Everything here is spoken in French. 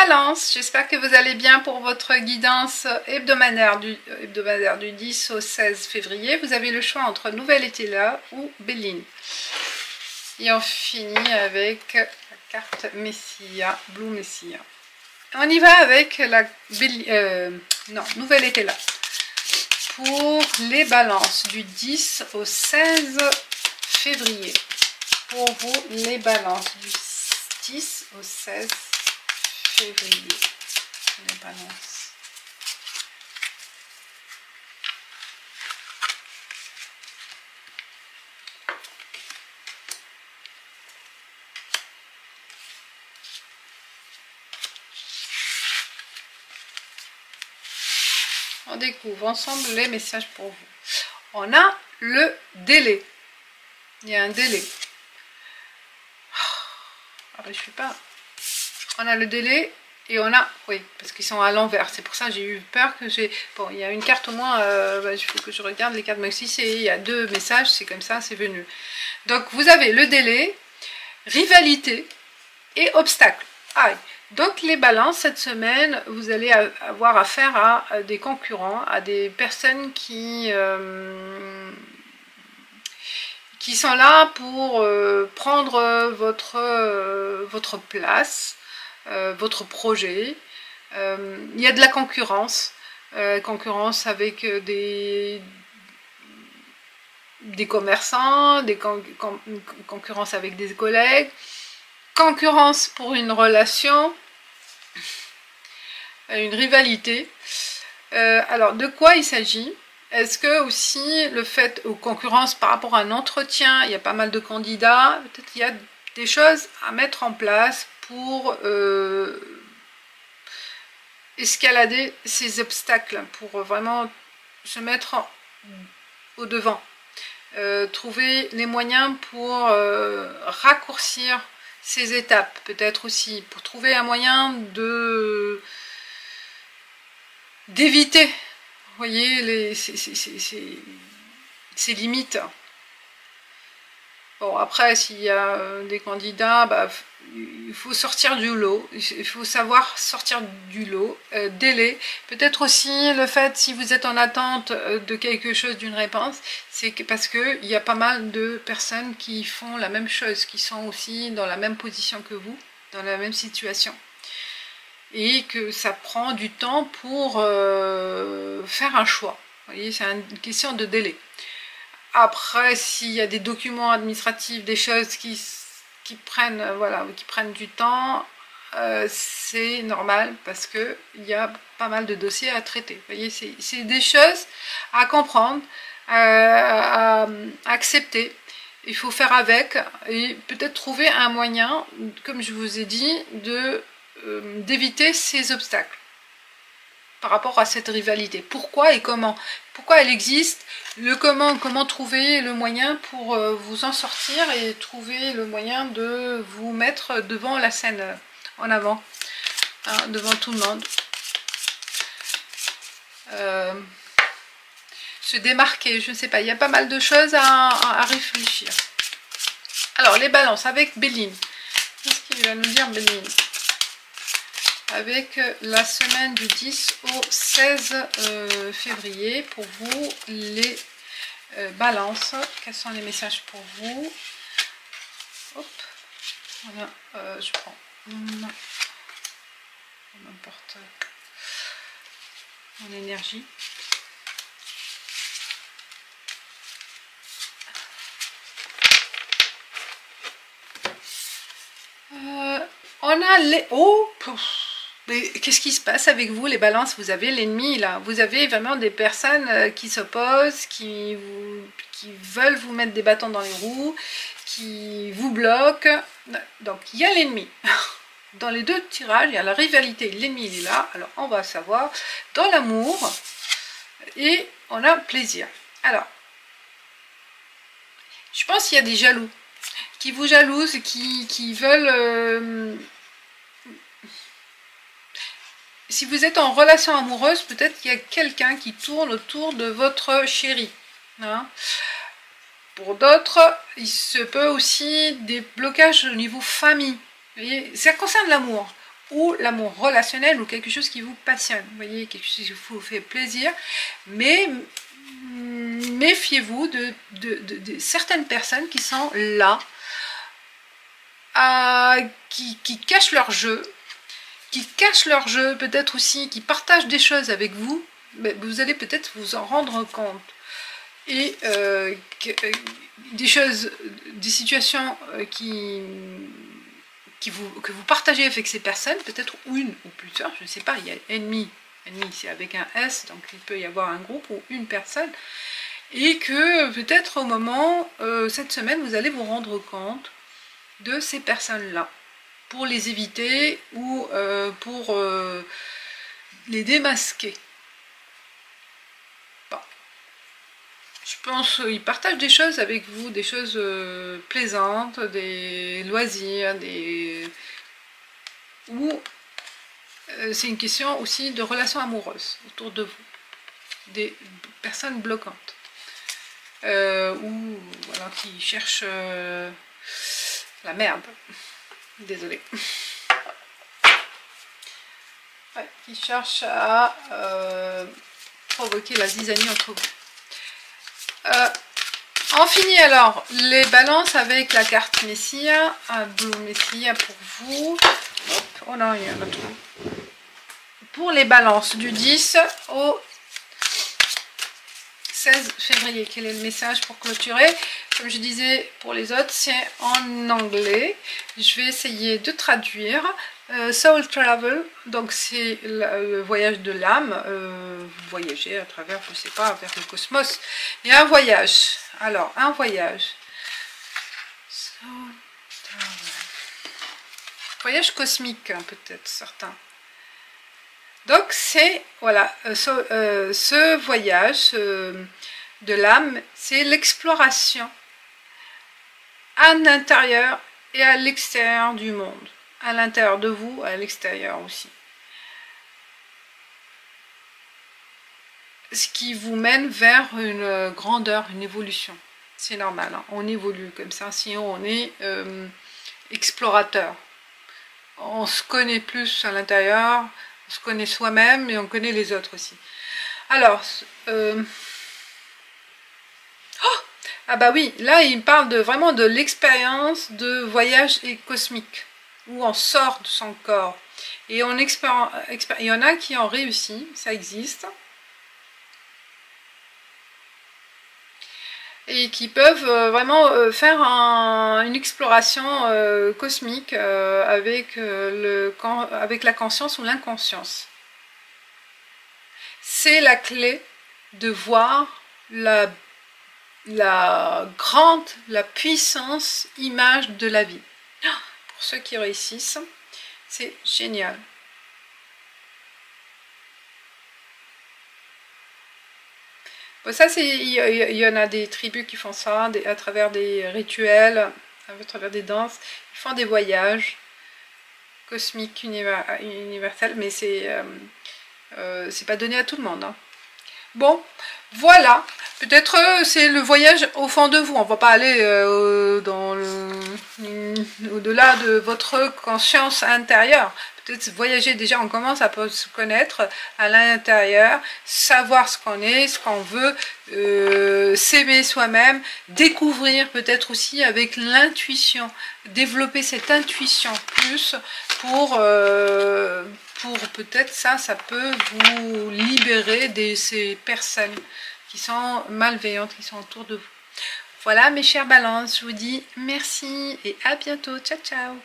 Balance, j'espère que vous allez bien pour votre guidance hebdomadaire du 10 au 16 février. Vous avez le choix entre Nouvelle été là ou Béline. Et on finit avec la carte Messia, Blue Messia. On y va avec la Nouvelle été là. Pour les balances du 10 au 16 février. Pour vous, les balances du 10 au 16 février. Les balances. On découvre ensemble les messages pour vous. On a le délai. Il y a un délai. Ah, je sais pas. On a le délai et on a... Oui, parce qu'ils sont à l'envers. C'est pour ça que j'ai eu peur que j'ai... Bon, il y a une carte au moins. Il faut que je regarde les cartes. Mais si il y a deux messages, c'est comme ça, c'est venu. Donc, vous avez le délai, rivalité et obstacle. Ah oui. Donc, les balances, cette semaine, vous allez avoir affaire à des concurrents, à des personnes qui sont là pour prendre votre place, votre projet. Il y a de la concurrence, concurrence avec des commerçants, concurrence avec des collègues, concurrence pour une relation, une rivalité. Alors, de quoi il s'agit? Est-ce que aussi le fait aux concurrences par rapport à un entretien, il y a pas mal de candidats, peut-être qu'il y a des choses à mettre en place pour escalader ces obstacles, pour vraiment se mettre au devant, trouver les moyens pour raccourcir ces étapes, peut-être aussi pour trouver un moyen d'éviter, vous voyez, ces limites. Bon, après, s'il y a des candidats, il faut sortir du lot, il faut savoir sortir du lot, délai. Peut-être aussi le fait, si vous êtes en attente de quelque chose, d'une réponse, c'est parce qu'il y a pas mal de personnes qui font la même chose, qui sont aussi dans la même position que vous, dans la même situation. Et que ça prend du temps pour faire un choix. Vous voyez, c'est une question de délai. Après, s'il y a des documents administratifs, des choses qui prennent, voilà, qui prennent du temps, c'est normal parce qu'il y a pas mal de dossiers à traiter. Vous voyez, c'est des choses à comprendre, à accepter. Il faut faire avec et peut-être trouver un moyen, comme je vous ai dit, d'éviter ces obstacles par rapport à cette rivalité. Pourquoi et comment? Pourquoi elle existe? Le comment trouver le moyen pour vous en sortir et trouver le moyen de vous mettre devant la scène, en avant, hein, devant tout le monde. Se démarquer, je ne sais pas, il y a pas mal de choses à réfléchir. Alors, les balances avec Béline. Qu'est-ce qu'il va nous dire, Béline? Avec la semaine du 10 au 16 février, pour vous, les balances. Quels sont les messages pour vous? Hop, voilà, je prends n'importe mon énergie. On a les... Oh, mais qu'est-ce qui se passe avec vous, les balances? Vous avez l'ennemi, là. Vous avez vraiment des personnes qui s'opposent, qui veulent vous mettre des bâtons dans les roues, qui vous bloquent. Donc, il y a l'ennemi. Dans les deux tirages, il y a la rivalité. L'ennemi, il est là. Alors, on va savoir. Dans l'amour, et on a plaisir. Alors, je pense qu'il y a des jaloux qui vous jalousent, qui veulent... si vous êtes en relation amoureuse, peut-être qu'il y a quelqu'un qui tourne autour de votre chéri. Hein. Pour d'autres, il se peut aussi des blocages au niveau famille. Vous voyez, ça concerne l'amour. ou l'amour relationnel ou quelque chose qui vous passionne. Vous voyez, quelque chose qui vous fait plaisir, mais méfiez-vous de certaines personnes qui sont là, qui cachent leur jeu, peut-être aussi, qui partagent des choses avec vous, mais vous allez peut-être vous en rendre compte. Et des choses, des situations que vous partagez avec ces personnes, peut-être une ou plusieurs, je ne sais pas, il y a ennemi c'est avec un S, donc il peut y avoir un groupe ou une personne, et que peut-être au moment, cette semaine, vous allez vous rendre compte de ces personnes-là, pour les éviter ou pour les démasquer. Bon. Je pense qu'ils partagent des choses avec vous, des choses plaisantes, des loisirs, ou c'est une question aussi de relations amoureuses autour de vous, des personnes bloquantes, ou voilà, qui cherchent la merde, désolée, ouais, qui cherchent à provoquer la zizanie entre vous. On finit alors les balances avec la carte Messia, un Blue Messia pour vous. Hop, oh non, il y en a trop. Pour les balances du 10 au 16 février. Quel est le message pour clôturer? Comme je disais pour les autres, c'est en anglais. Je vais essayer de traduire. Soul Travel, donc c'est le voyage de l'âme. Vous voyagez à travers, je ne sais pas, vers le cosmos. Et un voyage. Alors, un voyage. Soul Travel. Voyage cosmique, hein, peut-être, certains. Donc c'est, voilà, ce voyage de l'âme, c'est l'exploration à l'intérieur et à l'extérieur du monde. À l'intérieur de vous, à l'extérieur aussi. Ce qui vous mène vers une grandeur, une évolution. C'est normal, hein, on évolue comme ça, si on est explorateur. On se connaît plus à l'intérieur, on se connaît soi-même et on connaît les autres aussi. Alors, ah bah oui, là il parle vraiment de l'expérience de voyage et cosmique, où on sort de son corps. Et il y en a qui ont réussi, ça existe. Et qui peuvent vraiment faire une exploration cosmique avec la conscience ou l'inconscience. C'est la clé de voir la puissance image de la vie. Pour ceux qui réussissent, c'est génial. Bon, ça, il y en a des tribus qui font ça à travers des rituels, à travers des danses. Ils font des voyages cosmiques universels, mais c'est pas donné à tout le monde. Hein. Bon, voilà. Peut-être c'est le voyage au fond de vous. On ne va pas aller au-delà de votre conscience intérieure. Peut-être voyager déjà, on commence à se connaître à l'intérieur, savoir ce qu'on est, ce qu'on veut, s'aimer soi-même, découvrir peut-être aussi avec l'intuition, développer cette intuition plus pour peut-être ça peut vous libérer de ces personnes qui sont malveillantes, qui sont autour de vous. Voilà mes chères balances, je vous dis merci et à bientôt, ciao ciao.